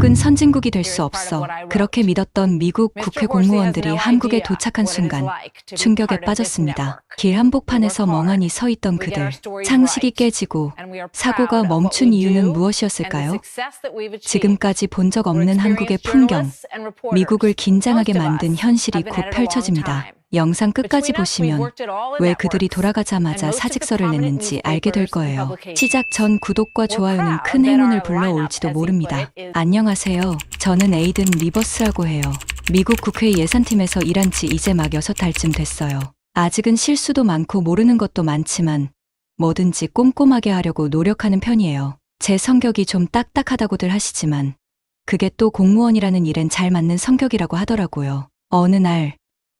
한국은 선진국이 될 수 없어. 그렇게 믿었던 미국 국회 공무원들이 한국에 도착한 순간 충격에 빠졌습니다. 길 한복판에서 멍하니 서 있던 그들. 상식이 깨지고 사고가 멈춘 이유는 무엇이었을까요? 지금까지 본 적 없는 한국의 풍경, 미국을 긴장하게 만든 현실이 곧 펼쳐집니다. 영상 끝까지 보시면 왜 그들이 돌아가자마자 사직서를 냈는지 알게 될 거예요. 시작 전 구독과 좋아요는 큰 행운을 불러올지도 모릅니다. 안녕하세요. 저는 에이든 리버스라고 해요. 미국 국회 예산팀에서 일한 지 이제 막 6달쯤 됐어요. 아직은 실수도 많고 모르는 것도 많지만 뭐든지 꼼꼼하게 하려고 노력하는 편이에요. 제 성격이 좀 딱딱하다고들 하시지만 그게 또 공무원이라는 일엔 잘 맞는 성격이라고 하더라고요. 어느 날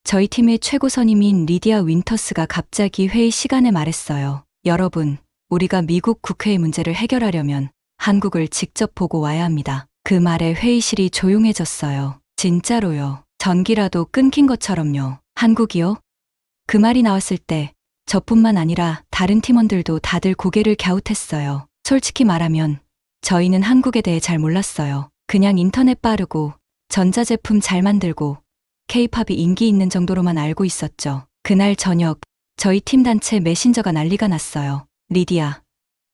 저희 팀의 최고 선임인 리디아 윈터스가 갑자기 회의 시간에 말했어요. 여러분, 우리가 미국 국회의 문제를 해결하려면 한국을 직접 보고 와야 합니다. 그 말에 회의실이 조용해졌어요. 진짜로요. 전기라도 끊긴 것처럼요. 한국이요? 그 말이 나왔을 때 저뿐만 아니라 다른 팀원들도 다들 고개를 갸웃했어요. 솔직히 말하면 저희는 한국에 대해 잘 몰랐어요. 그냥 인터넷 빠르고 전자제품 잘 만들고 K-팝이 인기 있는 정도로만 알고 있었죠. 그날 저녁 저희 팀 단체 메신저가 난리가 났어요. 리디아,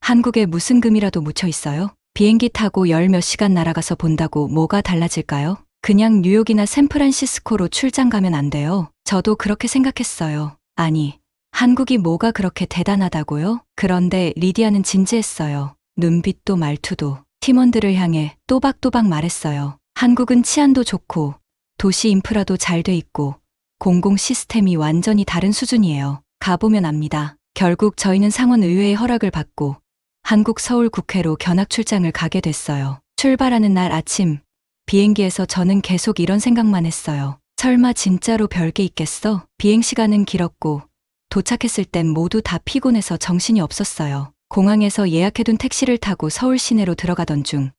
한국에 무슨 금이라도 묻혀 있어요? 비행기 타고 열 몇 시간 날아가서 본다고 뭐가 달라질까요? 그냥 뉴욕이나 샌프란시스코로 출장 가면 안 돼요. 저도 그렇게 생각했어요. 아니, 한국이 뭐가 그렇게 대단하다고요? 그런데 리디아는 진지했어요. 눈빛도 말투도 팀원들을 향해 또박또박 말했어요. 한국은 치안도 좋고 도시 인프라도 잘 돼 있고 공공 시스템이 완전히 다른 수준이에요. 가보면 압니다. 결국 저희는 상원 의회의 허락을 받고 한국 서울 국회로 견학 출장을 가게 됐어요. 출발하는 날 아침 비행기에서 저는 계속 이런 생각만 했어요. 설마 진짜로 별게 있겠어? 비행 시간은 길었고 도착했을 땐 모두 다 피곤해서 정신이 없었어요. 공항에서 예약해둔 택시를 타고 서울 시내로 들어가던 중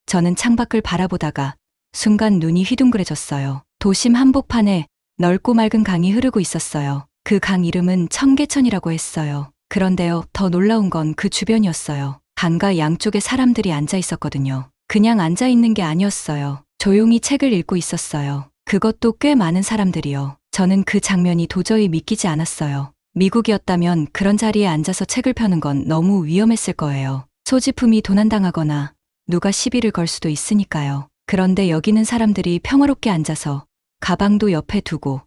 저는 창밖을 바라보다가 순간 눈이 휘둥그레졌어요. 도심 한복판에 넓고 맑은 강이 흐르고 있었어요. 그 강 이름은 청계천이라고 했어요. 그런데요, 더 놀라운 건 그 주변이었어요. 강가 양쪽에 사람들이 앉아 있었거든요. 그냥 앉아 있는 게 아니었어요. 조용히 책을 읽고 있었어요. 그것도 꽤 많은 사람들이요. 저는 그 장면이 도저히 믿기지 않았어요. 미국이었다면 그런 자리에 앉아서 책을 펴는 건 너무 위험했을 거예요. 소지품이 도난당하거나 누가 시비를 걸 수도 있으니까요. 그런데 여기는 사람들이 평화롭게 앉아서 가방도 옆에 두고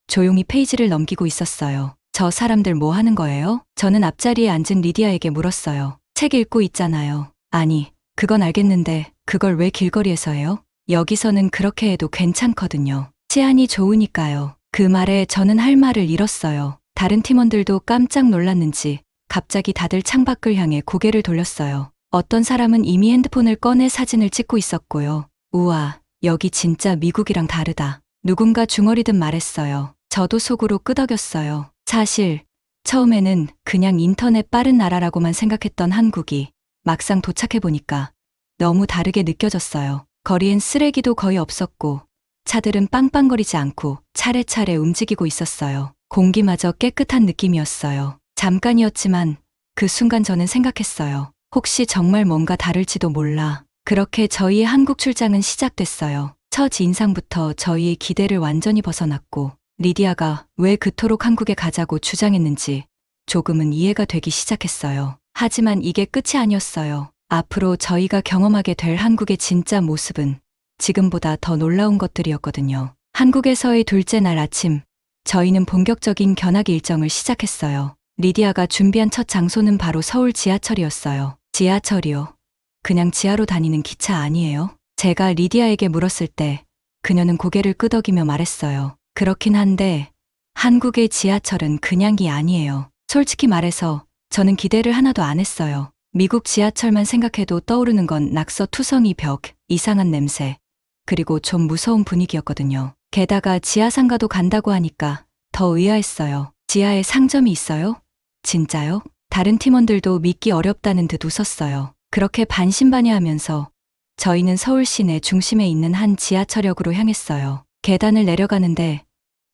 조용히 페이지를 넘기고 있었어요. 저 사람들 뭐 하는 거예요? 저는 앞자리에 앉은 리디아에게 물었어요. 책 읽고 있잖아요. 아니, 그건 알겠는데 그걸 왜 길거리에서 해요? 여기서는 그렇게 해도 괜찮거든요. 치안이 좋으니까요. 그 말에 저는 할 말을 잃었어요. 다른 팀원들도 깜짝 놀랐는지 갑자기 다들 창밖을 향해 고개를 돌렸어요. 어떤 사람은 이미 핸드폰을 꺼내 사진을 찍고 있었고요. 우와, 여기 진짜 미국이랑 다르다. 누군가 중얼이듯 말했어요. 저도 속으로 끄덕였어요. 사실 처음에는 그냥 인터넷 빠른 나라라고만 생각했던 한국이 막상 도착해보니까 너무 다르게 느껴졌어요. 거리엔 쓰레기도 거의 없었고 차들은 빵빵거리지 않고 차례차례 움직이고 있었어요. 공기마저 깨끗한 느낌이었어요. 잠깐이었지만 그 순간 저는 생각했어요. 혹시 정말 뭔가 다를지도 몰라. 그렇게 저희의 한국 출장은 시작됐어요. 첫 인상부터 저희의 기대를 완전히 벗어났고 리디아가 왜 그토록 한국에 가자고 주장했는지 조금은 이해가 되기 시작했어요. 하지만 이게 끝이 아니었어요. 앞으로 저희가 경험하게 될 한국의 진짜 모습은 지금보다 더 놀라운 것들이었거든요. 한국에서의 둘째 날 아침, 저희는 본격적인 견학 일정을 시작했어요. 리디아가 준비한 첫 장소는 바로 서울 지하철이었어요. 지하철이요? 그냥 지하로 다니는 기차 아니에요? 제가 리디아에게 물었을 때 그녀는 고개를 끄덕이며 말했어요. 그렇긴 한데 한국의 지하철은 그냥이 아니에요. 솔직히 말해서 저는 기대를 하나도 안 했어요. 미국 지하철만 생각해도 떠오르는 건 낙서투성이 벽, 이상한 냄새, 그리고 좀 무서운 분위기였거든요. 게다가 지하상가도 간다고 하니까 더 의아했어요. 지하에 상점이 있어요? 진짜요? 다른 팀원들도 믿기 어렵다는 듯 웃었어요. 그렇게 반신반의하면서 저희는 서울 시내 중심에 있는 한 지하철역으로 향했어요. 계단을 내려가는데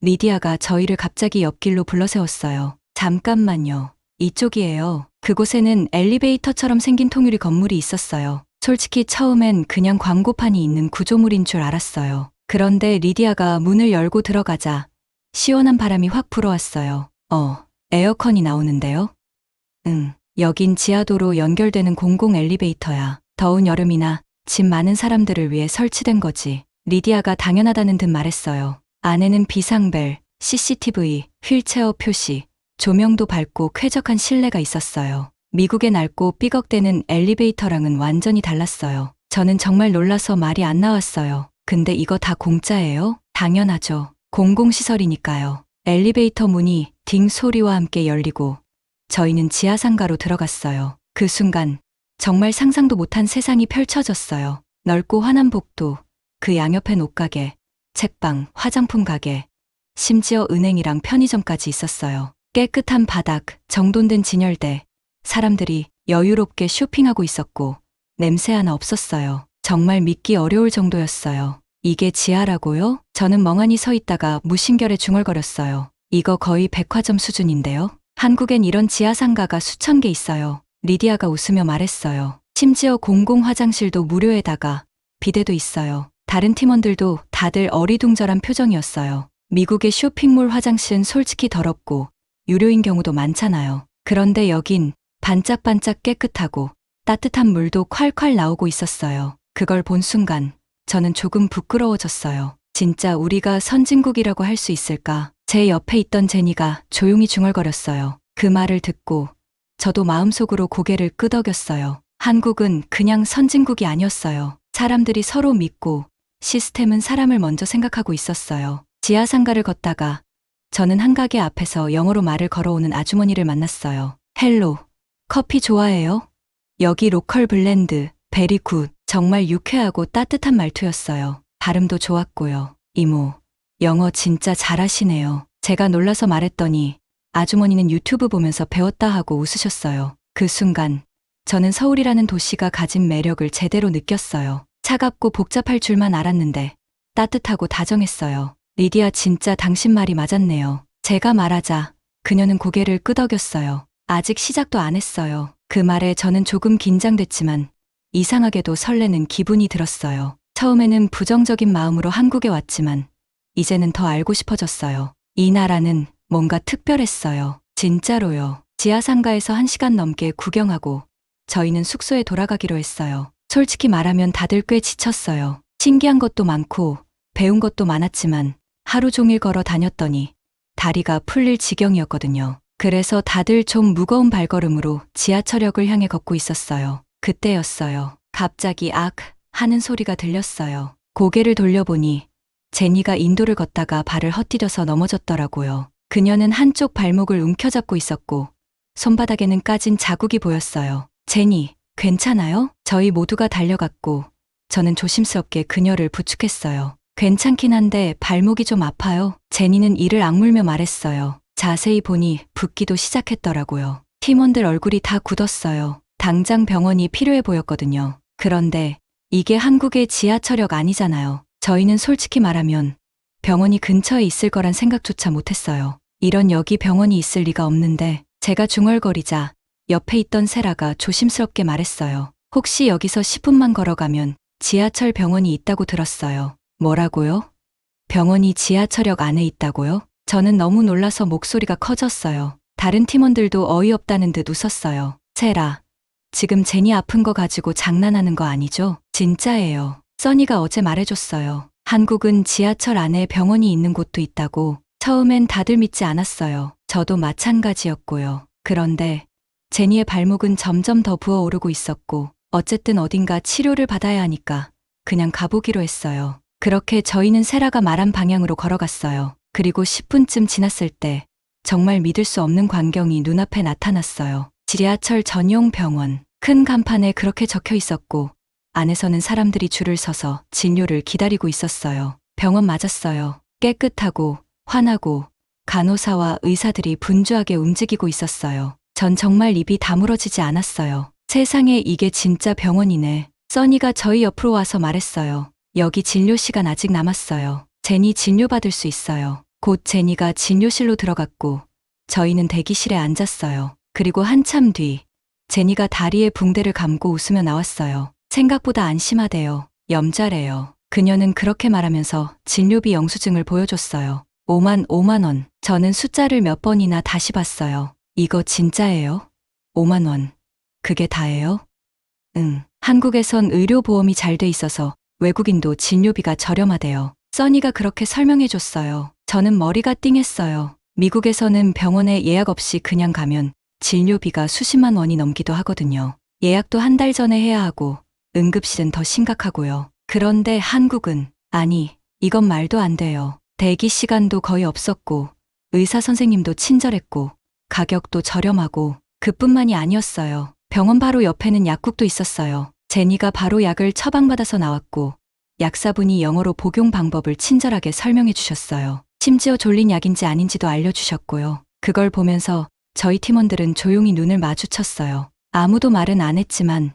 리디아가 저희를 갑자기 옆길로 불러세웠어요. 잠깐만요. 이쪽이에요. 그곳에는 엘리베이터처럼 생긴 통유리 건물이 있었어요. 솔직히 처음엔 그냥 광고판이 있는 구조물인 줄 알았어요. 그런데 리디아가 문을 열고 들어가자 시원한 바람이 확 불어왔어요. 에어컨이 나오는데요? 응, 여긴 지하도로 연결되는 공공 엘리베이터야. 더운 여름이나 짐 많은 사람들을 위해 설치된 거지. 리디아가 당연하다는 듯 말했어요. 안에는 비상벨, CCTV, 휠체어 표시, 조명도 밝고 쾌적한 실내가 있었어요. 미국의 낡고 삐걱대는 엘리베이터랑은 완전히 달랐어요. 저는 정말 놀라서 말이 안 나왔어요. 근데 이거 다 공짜예요? 당연하죠. 공공시설이니까요. 엘리베이터 문이 딩 소리와 함께 열리고 저희는 지하상가로 들어갔어요. 그 순간 정말 상상도 못한 세상이 펼쳐졌어요. 넓고 환한 복도, 그 양옆엔 옷가게, 책방, 화장품 가게, 심지어 은행이랑 편의점까지 있었어요. 깨끗한 바닥, 정돈된 진열대, 사람들이 여유롭게 쇼핑하고 있었고 냄새 하나 없었어요. 정말 믿기 어려울 정도였어요. 이게 지하라고요? 저는 멍하니 서 있다가 무심결에 중얼거렸어요. 이거 거의 백화점 수준인데요? 한국엔 이런 지하상가가 수천 개 있어요. 리디아가 웃으며 말했어요. 심지어 공공 화장실도 무료에다가 비데도 있어요. 다른 팀원들도 다들 어리둥절한 표정이었어요. 미국의 쇼핑몰 화장실은 솔직히 더럽고 유료인 경우도 많잖아요. 그런데 여긴 반짝반짝 깨끗하고 따뜻한 물도 콸콸 나오고 있었어요. 그걸 본 순간 저는 조금 부끄러워졌어요. 진짜 우리가 선진국이라고 할 수 있을까? 제 옆에 있던 제니가 조용히 중얼거렸어요. 그 말을 듣고 저도 마음속으로 고개를 끄덕였어요. 한국은 그냥 선진국이 아니었어요. 사람들이 서로 믿고 시스템은 사람을 먼저 생각하고 있었어요. 지하상가를 걷다가 저는 한 가게 앞에서 영어로 말을 걸어오는 아주머니를 만났어요. 헬로, 커피 좋아해요? 여기 로컬 블렌드, 베리 굿. 정말 유쾌하고 따뜻한 말투였어요. 발음도 좋았고요. 이모, 영어 진짜 잘하시네요. 제가 놀라서 말했더니 아주머니는 유튜브 보면서 배웠다 하고 웃으셨어요. 그 순간 저는 서울이라는 도시가 가진 매력을 제대로 느꼈어요. 차갑고 복잡할 줄만 알았는데 따뜻하고 다정했어요. 리디아 진짜 당신 말이 맞았네요. 제가 말하자 그녀는 고개를 끄덕였어요. 아직 시작도 안 했어요. 그 말에 저는 조금 긴장됐지만 이상하게도 설레는 기분이 들었어요. 처음에는 부정적인 마음으로 한국에 왔지만 이제는 더 알고 싶어졌어요. 이 나라는 뭔가 특별했어요. 진짜로요. 지하상가에서 1시간 넘게 구경하고 저희는 숙소에 돌아가기로 했어요. 솔직히 말하면 다들 꽤 지쳤어요. 신기한 것도 많고 배운 것도 많았지만 하루 종일 걸어 다녔더니 다리가 풀릴 지경이었거든요. 그래서 다들 좀 무거운 발걸음으로 지하철역을 향해 걷고 있었어요. 그때였어요. 갑자기 악 하는 소리가 들렸어요. 고개를 돌려보니 제니가 인도를 걷다가 발을 헛디뎌서 넘어졌더라고요. 그녀는 한쪽 발목을 움켜잡고 있었고 손바닥에는 까진 자국이 보였어요. 제니, 괜찮아요? 저희 모두가 달려갔고 저는 조심스럽게 그녀를 부축했어요. 괜찮긴 한데 발목이 좀 아파요. 제니는 이를 악물며 말했어요. 자세히 보니 붓기도 시작했더라고요. 팀원들 얼굴이 다 굳었어요. 당장 병원이 필요해 보였거든요. 그런데 이게 한국의 지하철역 아니잖아요. 저희는 솔직히 말하면 병원이 근처에 있을 거란 생각조차 못했어요. 이런 여기 병원이 있을 리가 없는데 제가 중얼거리자 옆에 있던 세라가 조심스럽게 말했어요. 혹시 여기서 10분만 걸어가면 지하철 병원이 있다고 들었어요. 뭐라고요? 병원이 지하철역 안에 있다고요? 저는 너무 놀라서 목소리가 커졌어요. 다른 팀원들도 어이없다는 듯 웃었어요. 세라, 지금 제니 아픈 거 가지고 장난하는 거 아니죠? 진짜예요. 써니가 어제 말해줬어요. 한국은 지하철 안에 병원이 있는 곳도 있다고. 처음엔 다들 믿지 않았어요. 저도 마찬가지였고요. 그런데 제니의 발목은 점점 더 부어오르고 있었고 어쨌든 어딘가 치료를 받아야 하니까 그냥 가보기로 했어요. 그렇게 저희는 세라가 말한 방향으로 걸어갔어요. 그리고 10분쯤 지났을 때 정말 믿을 수 없는 광경이 눈앞에 나타났어요. 지하철 전용 병원. 큰 간판에 그렇게 적혀 있었고 안에서는 사람들이 줄을 서서 진료를 기다리고 있었어요. 병원 맞았어요. 깨끗하고 환하고 간호사와 의사들이 분주하게 움직이고 있었어요. 전 정말 입이 다물어지지 않았어요. 세상에 이게 진짜 병원이네. 써니가 저희 옆으로 와서 말했어요. 여기 진료 시간 아직 남았어요. 제니 진료받을 수 있어요. 곧 제니가 진료실로 들어갔고 저희는 대기실에 앉았어요. 그리고 한참 뒤 제니가 다리에 붕대를 감고 웃으며 나왔어요. 생각보다 안심하대요. 염자래요. 그녀는 그렇게 말하면서 진료비 영수증을 보여줬어요. 5만 원. 저는 숫자를 몇 번이나 다시 봤어요. 이거 진짜예요? 5만 원. 그게 다예요? 응. 한국에선 의료보험이 잘 돼 있어서 외국인도 진료비가 저렴하대요. 써니가 그렇게 설명해줬어요. 저는 머리가 띵했어요. 미국에서는 병원에 예약 없이 그냥 가면 진료비가 수십만 원이 넘기도 하거든요. 예약도 한 달 전에 해야 하고 응급실은 더 심각하고요. 그런데 한국은 아니, 이건 말도 안 돼요. 대기 시간도 거의 없었고 의사 선생님도 친절했고 가격도 저렴하고 그뿐만이 아니었어요. 병원 바로 옆에는 약국도 있었어요. 제니가 바로 약을 처방받아서 나왔고 약사분이 영어로 복용 방법을 친절하게 설명해 주셨어요. 심지어 졸린 약인지 아닌지도 알려주셨고요. 그걸 보면서 저희 팀원들은 조용히 눈을 마주쳤어요. 아무도 말은 안 했지만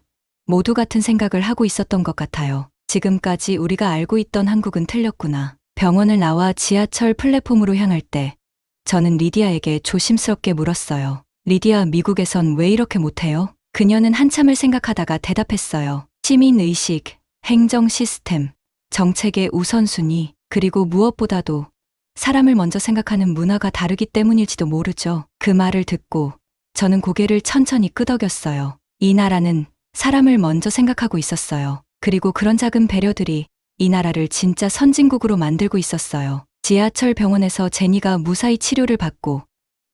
모두 같은 생각을 하고 있었던 것 같아요. 지금까지 우리가 알고 있던 한국은 틀렸구나. 병원을 나와 지하철 플랫폼으로 향할 때 저는 리디아에게 조심스럽게 물었어요. 리디아, 미국에선 왜 이렇게 못해요? 그녀는 한참을 생각하다가 대답했어요. 시민의식, 행정 시스템, 정책의 우선순위, 그리고 무엇보다도 사람을 먼저 생각하는 문화가 다르기 때문일지도 모르죠. 그 말을 듣고 저는 고개를 천천히 끄덕였어요. 이 나라는 사람을 먼저 생각하고 있었어요. 그리고 그런 작은 배려들이 이 나라를 진짜 선진국으로 만들고 있었어요. 지하철 병원에서 제니가 무사히 치료를 받고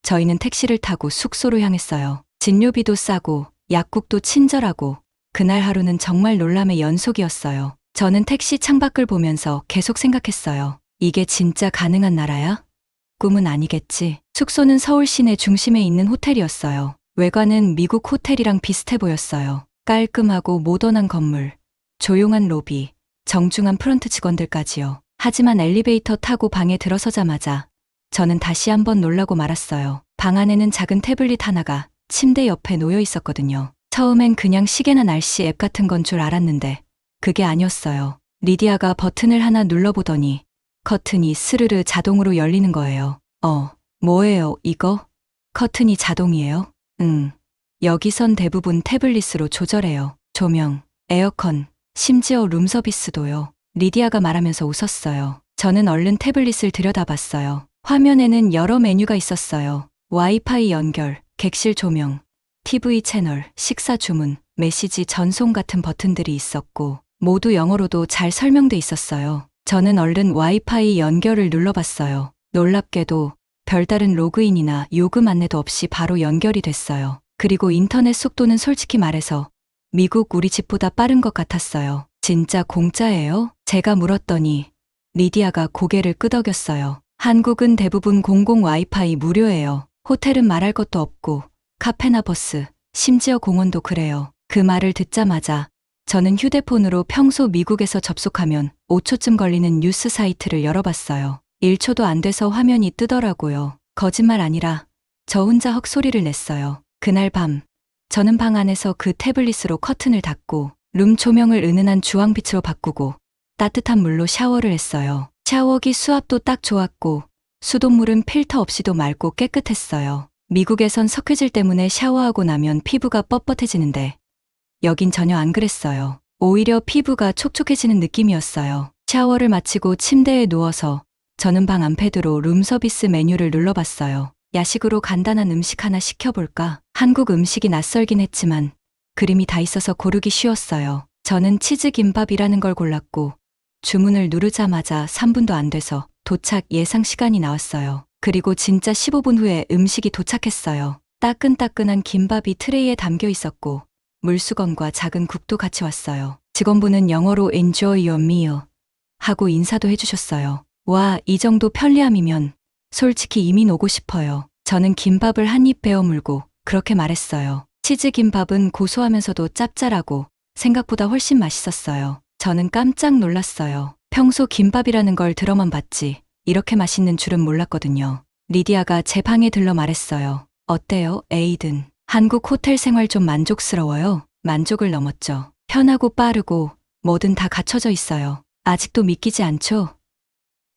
저희는 택시를 타고 숙소로 향했어요. 진료비도 싸고 약국도 친절하고 그날 하루는 정말 놀람의 연속이었어요. 저는 택시 창밖을 보면서 계속 생각했어요. 이게 진짜 가능한 나라야? 꿈은 아니겠지. 숙소는 서울 시내 중심에 있는 호텔이었어요. 외관은 미국 호텔이랑 비슷해 보였어요. 깔끔하고 모던한 건물, 조용한 로비, 정중한 프런트 직원들까지요. 하지만 엘리베이터 타고 방에 들어서자마자 저는 다시 한번 놀라고 말았어요. 방 안에는 작은 태블릿 하나가 침대 옆에 놓여 있었거든요. 처음엔 그냥 시계나 날씨 앱 같은 건 줄 알았는데 그게 아니었어요. 리디아가 버튼을 하나 눌러보더니 커튼이 스르르 자동으로 열리는 거예요. 뭐예요, 이거? 커튼이 자동이에요? 여기선 대부분 태블릿으로 조절해요. 조명, 에어컨, 심지어 룸서비스도요. 리디아가 말하면서 웃었어요. 저는 얼른 태블릿을 들여다봤어요. 화면에는 여러 메뉴가 있었어요. 와이파이 연결, 객실 조명, TV 채널, 식사 주문, 메시지 전송 같은 버튼들이 있었고 모두 영어로도 잘 설명돼 있었어요. 저는 얼른 와이파이 연결을 눌러봤어요. 놀랍게도 별다른 로그인이나 요금 안내도 없이 바로 연결이 됐어요. 그리고 인터넷 속도는 솔직히 말해서 미국 우리 집보다 빠른 것 같았어요. 진짜 공짜예요? 제가 물었더니 리디아가 고개를 끄덕였어요. 한국은 대부분 공공 와이파이 무료예요. 호텔은 말할 것도 없고 카페나 버스, 심지어 공원도 그래요. 그 말을 듣자마자 저는 휴대폰으로 평소 미국에서 접속하면 5초쯤 걸리는 뉴스 사이트를 열어봤어요. 1초도 안 돼서 화면이 뜨더라고요. 거짓말 아니라 저 혼자 헉소리를 냈어요. 그날 밤 저는 방 안에서 그 태블릿으로 커튼을 닫고 룸 조명을 은은한 주황빛으로 바꾸고 따뜻한 물로 샤워를 했어요. 샤워기 수압도 딱 좋았고 수돗물은 필터 없이도 맑고 깨끗했어요. 미국에선 석회질 때문에 샤워하고 나면 피부가 뻣뻣해지는데 여긴 전혀 안 그랬어요. 오히려 피부가 촉촉해지는 느낌이었어요. 샤워를 마치고 침대에 누워서 저는 방 안패드로 룸서비스 메뉴를 눌러봤어요. 야식으로 간단한 음식 하나 시켜볼까? 한국 음식이 낯설긴 했지만 그림이 다 있어서 고르기 쉬웠어요. 저는 치즈김밥이라는 걸 골랐고 주문을 누르자마자 3분도 안 돼서 도착 예상 시간이 나왔어요. 그리고 진짜 15분 후에 음식이 도착했어요. 따끈따끈한 김밥이 트레이에 담겨 있었고 물수건과 작은 국도 같이 왔어요. 직원분은 영어로 Enjoy your meal 하고 인사도 해주셨어요. 와, 이 정도 편리함이면 솔직히 이민 오고 싶어요. 저는 김밥을 한 입 베어 물고 그렇게 말했어요. 치즈 김밥은 고소하면서도 짭짤하고 생각보다 훨씬 맛있었어요. 저는 깜짝 놀랐어요. 평소 김밥이라는 걸 들어만 봤지 이렇게 맛있는 줄은 몰랐거든요. 리디아가 제 방에 들러 말했어요. 어때요, 에이든? 한국 호텔 생활 좀 만족스러워요? 만족을 넘었죠. 편하고 빠르고 뭐든 다 갖춰져 있어요. 아직도 믿기지 않죠?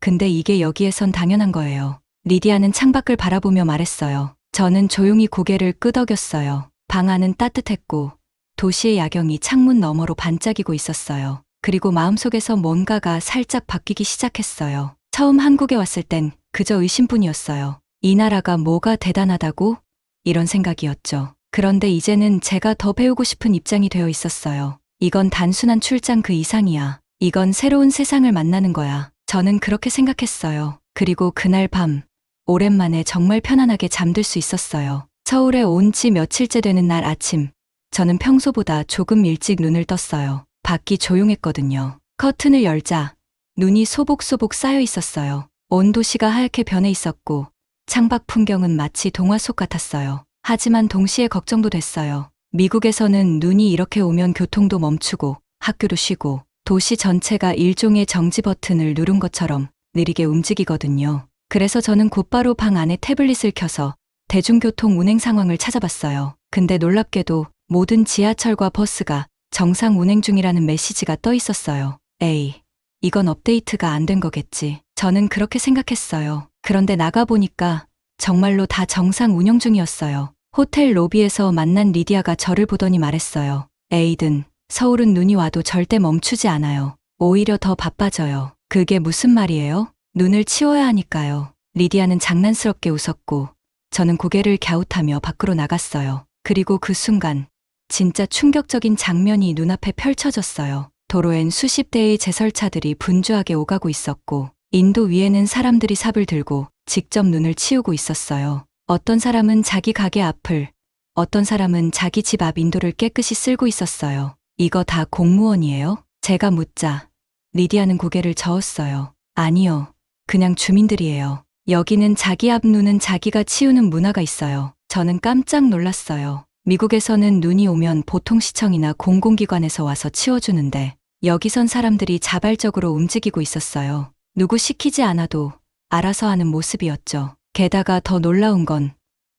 근데 이게 여기에선 당연한 거예요. 리디아는 창밖을 바라보며 말했어요. 저는 조용히 고개를 끄덕였어요. 방 안은 따뜻했고 도시의 야경이 창문 너머로 반짝이고 있었어요. 그리고 마음속에서 뭔가가 살짝 바뀌기 시작했어요. 처음 한국에 왔을 땐 그저 의심뿐이었어요. 이 나라가 뭐가 대단하다고? 이런 생각이었죠. 그런데 이제는 제가 더 배우고 싶은 입장이 되어 있었어요. 이건 단순한 출장 그 이상이야. 이건 새로운 세상을 만나는 거야. 저는 그렇게 생각했어요. 그리고 그날 밤, 오랜만에 정말 편안하게 잠들 수 있었어요. 서울에 온 지 며칠째 되는 날 아침, 저는 평소보다 조금 일찍 눈을 떴어요. 밖이 조용했거든요. 커튼을 열자 눈이 소복소복 쌓여 있었어요. 온 도시가 하얗게 변해 있었고 창밖 풍경은 마치 동화 속 같았어요. 하지만 동시에 걱정도 됐어요. 미국에서는 눈이 이렇게 오면 교통도 멈추고 학교도 쉬고 도시 전체가 일종의 정지 버튼을 누른 것처럼 느리게 움직이거든요. 그래서 저는 곧바로 방 안에 태블릿을 켜서 대중교통 운행 상황을 찾아봤어요. 근데 놀랍게도 모든 지하철과 버스가 정상 운행 중이라는 메시지가 떠 있었어요. 에이, 이건 업데이트가 안 된 거겠지. 저는 그렇게 생각했어요. 그런데 나가보니까 정말로 다 정상 운영 중이었어요. 호텔 로비에서 만난 리디아가 저를 보더니 말했어요. 에이든, 서울은 눈이 와도 절대 멈추지 않아요. 오히려 더 바빠져요. 그게 무슨 말이에요? 눈을 치워야 하니까요. 리디아는 장난스럽게 웃었고 저는 고개를 갸웃하며 밖으로 나갔어요. 그리고 그 순간 진짜 충격적인 장면이 눈앞에 펼쳐졌어요. 도로엔 수십 대의 제설차들이 분주하게 오가고 있었고 인도 위에는 사람들이 삽을 들고 직접 눈을 치우고 있었어요. 어떤 사람은 자기 가게 앞을, 어떤 사람은 자기 집 앞 인도를 깨끗이 쓸고 있었어요. 이거 다 공무원이에요? 제가 묻자 리디아는 고개를 저었어요. 아니요. 그냥 주민들이에요. 여기는 자기 앞 눈은 자기가 치우는 문화가 있어요. 저는 깜짝 놀랐어요. 미국에서는 눈이 오면 보통 시청이나 공공기관에서 와서 치워주는데 여기선 사람들이 자발적으로 움직이고 있었어요. 누구 시키지 않아도 알아서 하는 모습이었죠. 게다가 더 놀라운 건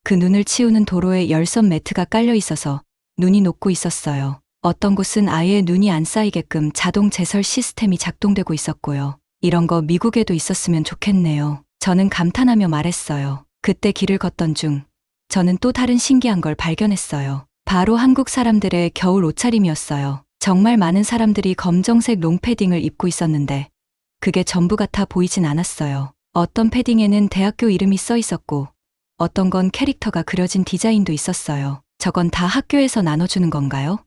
그 눈을 치우는 도로에 열선 매트가 깔려 있어서 눈이 녹고 있었어요. 어떤 곳은 아예 눈이 안 쌓이게끔 자동 제설 시스템이 작동되고 있었고요. 이런 거 미국에도 있었으면 좋겠네요. 저는 감탄하며 말했어요. 그때 길을 걷던 중 저는 또 다른 신기한 걸 발견했어요. 바로 한국 사람들의 겨울 옷차림이었어요. 정말 많은 사람들이 검정색 롱패딩을 입고 있었는데 그게 전부 같아 보이진 않았어요. 어떤 패딩에는 대학교 이름이 써 있었고 어떤 건 캐릭터가 그려진 디자인도 있었어요. 저건 다 학교에서 나눠주는 건가요?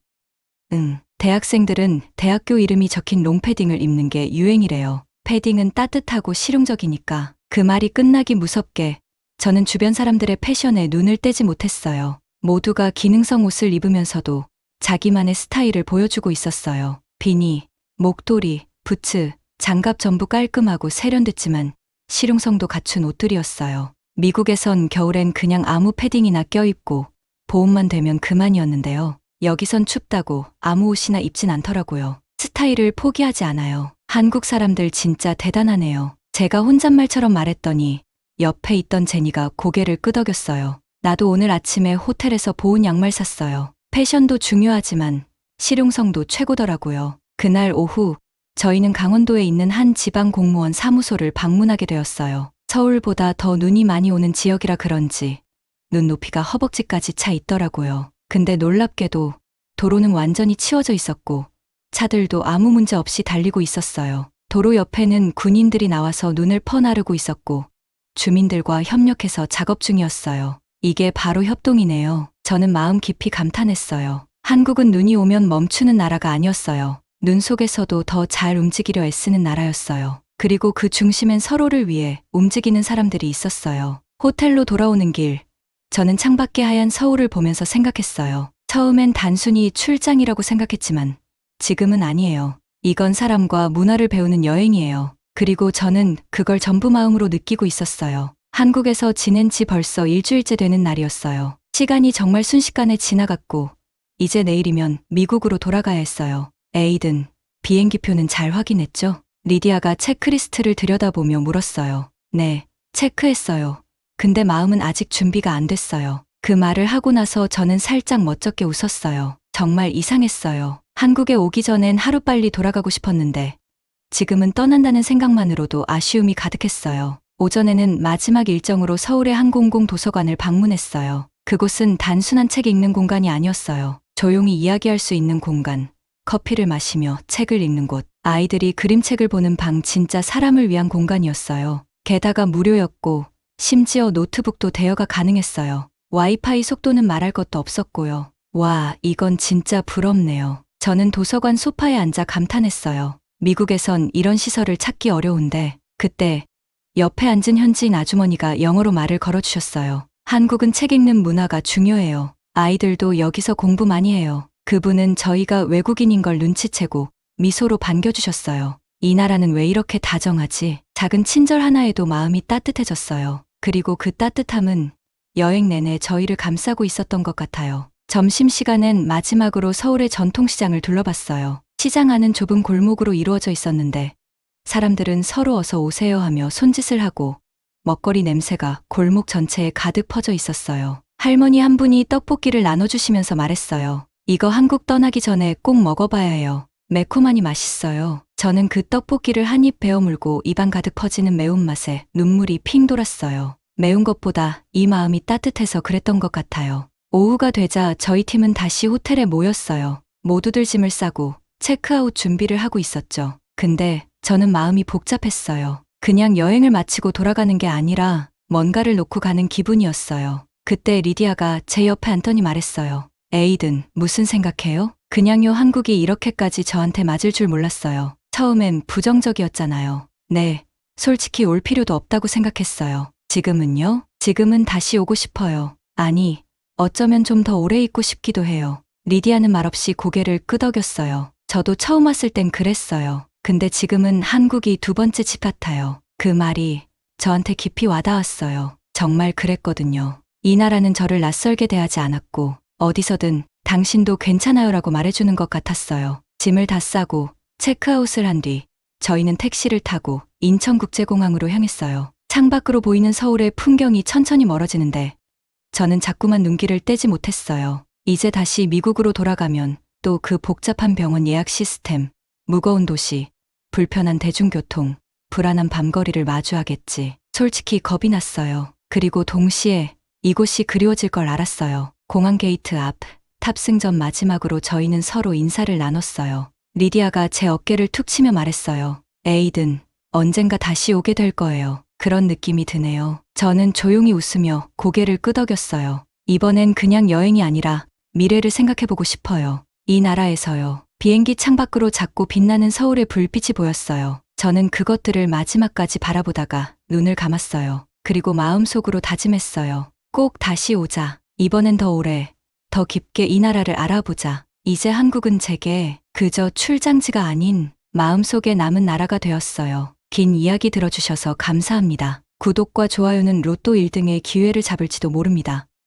대학생들은 대학교 이름이 적힌 롱패딩을 입는 게 유행이래요. 패딩은 따뜻하고 실용적이니까. 그 말이 끝나기 무섭게 저는 주변 사람들의 패션에 눈을 떼지 못했어요. 모두가 기능성 옷을 입으면서도 자기만의 스타일을 보여주고 있었어요. 비니, 목도리, 부츠, 장갑 전부 깔끔하고 세련됐지만 실용성도 갖춘 옷들이었어요. 미국에선 겨울엔 그냥 아무 패딩이나 껴입고 보온만 되면 그만이었는데요. 여기선 춥다고 아무 옷이나 입진 않더라고요. 스타일을 포기하지 않아요. 한국 사람들 진짜 대단하네요. 제가 혼잣말처럼 말했더니 옆에 있던 제니가 고개를 끄덕였어요. 나도 오늘 아침에 호텔에서 보온 양말 샀어요. 패션도 중요하지만 실용성도 최고더라고요. 그날 오후 저희는 강원도에 있는 한 지방 공무원 사무소를 방문하게 되었어요. 서울보다 더 눈이 많이 오는 지역이라 그런지 눈 높이가 허벅지까지 차 있더라고요. 근데 놀랍게도 도로는 완전히 치워져 있었고 차들도 아무 문제 없이 달리고 있었어요. 도로 옆에는 군인들이 나와서 눈을 퍼나르고 있었고 주민들과 협력해서 작업 중이었어요. 이게 바로 협동이네요. 저는 마음 깊이 감탄했어요. 한국은 눈이 오면 멈추는 나라가 아니었어요. 눈 속에서도 더 잘 움직이려 애쓰는 나라였어요. 그리고 그 중심엔 서로를 위해 움직이는 사람들이 있었어요. 호텔로 돌아오는 길, 저는 창밖의 하얀 서울을 보면서 생각했어요. 처음엔 단순히 출장이라고 생각했지만 지금은 아니에요. 이건 사람과 문화를 배우는 여행이에요. 그리고 저는 그걸 전부 마음으로 느끼고 있었어요. 한국에서 지낸 지 벌써 일주일째 되는 날이었어요. 시간이 정말 순식간에 지나갔고 이제 내일이면 미국으로 돌아가야 했어요. 에이든, 비행기표는 잘 확인했죠? 리디아가 체크리스트를 들여다보며 물었어요. 네, 체크했어요. 근데 마음은 아직 준비가 안 됐어요. 그 말을 하고 나서 저는 살짝 멋쩍게 웃었어요. 정말 이상했어요. 한국에 오기 전엔 하루빨리 돌아가고 싶었는데 지금은 떠난다는 생각만으로도 아쉬움이 가득했어요. 오전에는 마지막 일정으로 서울의 한 공공 도서관을 방문했어요. 그곳은 단순한 책 읽는 공간이 아니었어요. 조용히 이야기할 수 있는 공간, 커피를 마시며 책을 읽는 곳, 아이들이 그림책을 보는 방, 진짜 사람을 위한 공간이었어요. 게다가 무료였고 심지어 노트북도 대여가 가능했어요. 와이파이 속도는 말할 것도 없었고요. 와, 이건 진짜 부럽네요. 저는 도서관 소파에 앉아 감탄했어요. 미국에선 이런 시설을 찾기 어려운데 그때 옆에 앉은 현지인 아주머니가 영어로 말을 걸어주셨어요. 한국은 책 읽는 문화가 중요해요. 아이들도 여기서 공부 많이 해요. 그분은 저희가 외국인인 걸 눈치채고 미소로 반겨주셨어요. 이 나라는 왜 이렇게 다정하지? 작은 친절 하나에도 마음이 따뜻해졌어요. 그리고 그 따뜻함은 여행 내내 저희를 감싸고 있었던 것 같아요. 점심시간엔 마지막으로 서울의 전통시장을 둘러봤어요. 시장 안은 좁은 골목으로 이루어져 있었는데 사람들은 서로 어서 오세요 하며 손짓을 하고 먹거리 냄새가 골목 전체에 가득 퍼져 있었어요. 할머니 한 분이 떡볶이를 나눠주시면서 말했어요. 이거 한국 떠나기 전에 꼭 먹어봐야 해요. 매콤하니 맛있어요. 저는 그 떡볶이를 한 입 베어 물고 입안 가득 퍼지는 매운맛에 눈물이 핑 돌았어요. 매운 것보다 이 마음이 따뜻해서 그랬던 것 같아요. 오후가 되자 저희 팀은 다시 호텔에 모였어요. 모두들 짐을 싸고 체크아웃 준비를 하고 있었죠. 근데 저는 마음이 복잡했어요. 그냥 여행을 마치고 돌아가는 게 아니라 뭔가를 놓고 가는 기분이었어요. 그때 리디아가 제 옆에 앉더니 말했어요. 에이든, 무슨 생각해요? 그냥요, 한국이 이렇게까지 저한테 맞을 줄 몰랐어요. 처음엔 부정적이었잖아요. 네, 솔직히 올 필요도 없다고 생각했어요. 지금은요? 지금은 다시 오고 싶어요. 아니, 어쩌면 좀 더 오래 있고 싶기도 해요. 리디아는 말없이 고개를 끄덕였어요. 저도 처음 왔을 땐 그랬어요. 근데 지금은 한국이 두 번째 집 같아요. 그 말이 저한테 깊이 와닿았어요. 정말 그랬거든요. 이 나라는 저를 낯설게 대하지 않았고 어디서든 당신도 괜찮아요라고 말해주는 것 같았어요. 짐을 다 싸고 체크아웃을 한 뒤 저희는 택시를 타고 인천국제공항으로 향했어요. 창밖으로 보이는 서울의 풍경이 천천히 멀어지는데 저는 자꾸만 눈길을 떼지 못했어요. 이제 다시 미국으로 돌아가면 또 그 복잡한 병원 예약 시스템, 무거운 도시, 불편한 대중교통, 불안한 밤거리를 마주하겠지. 솔직히 겁이 났어요. 그리고 동시에 이곳이 그리워질 걸 알았어요. 공항 게이트 앞, 탑승 전 마지막으로 저희는 서로 인사를 나눴어요. 리디아가 제 어깨를 툭 치며 말했어요. 에이든, 언젠가 다시 오게 될 거예요. 그런 느낌이 드네요. 저는 조용히 웃으며 고개를 끄덕였어요. 이번엔 그냥 여행이 아니라 미래를 생각해보고 싶어요. 이 나라에서요. 비행기 창밖으로 작고 빛나는 서울의 불빛이 보였어요. 저는 그것들을 마지막까지 바라보다가 눈을 감았어요. 그리고 마음속으로 다짐했어요. 꼭 다시 오자. 이번엔 더 오래, 더 깊게 이 나라를 알아보자. 이제 한국은 제게 그저 출장지가 아닌 마음속에 남은 나라가 되었어요. 긴 이야기 들어주셔서 감사합니다. 구독과 좋아요는 로또 1등의 기회를 잡을지도 모릅니다.